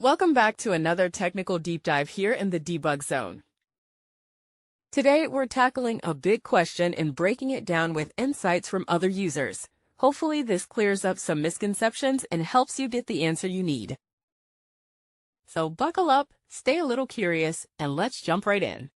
Welcome back to another technical deep dive here in the debug zone. Today, we're tackling a big question and breaking it down with insights from other users. Hopefully, this clears up some misconceptions and helps you get the answer you need. So buckle up, stay a little curious, and let's jump right in.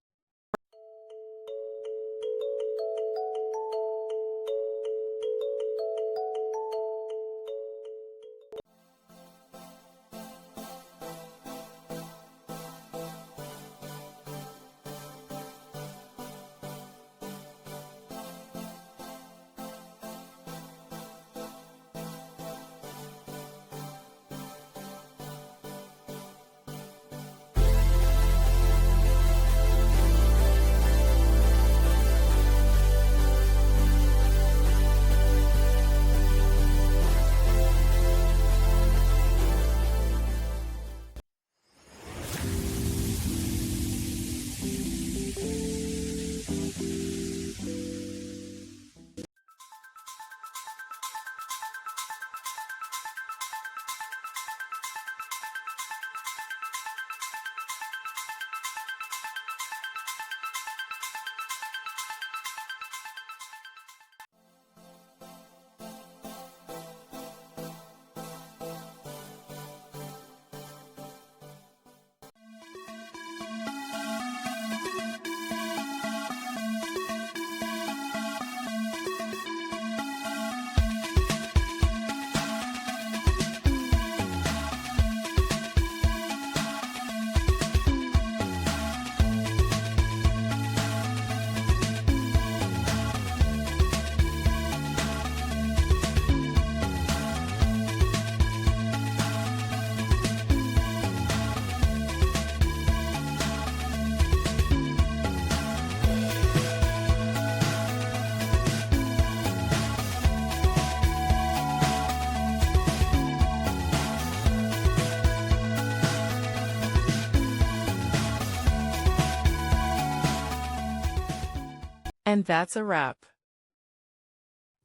And that's a wrap.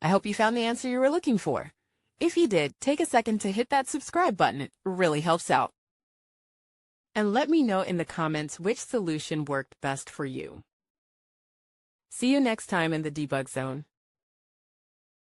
I hope you found the answer you were looking for. If you did, take a second to hit that subscribe button. It really helps out. And let me know in the comments which solution worked best for you. See you next time in the debug zone.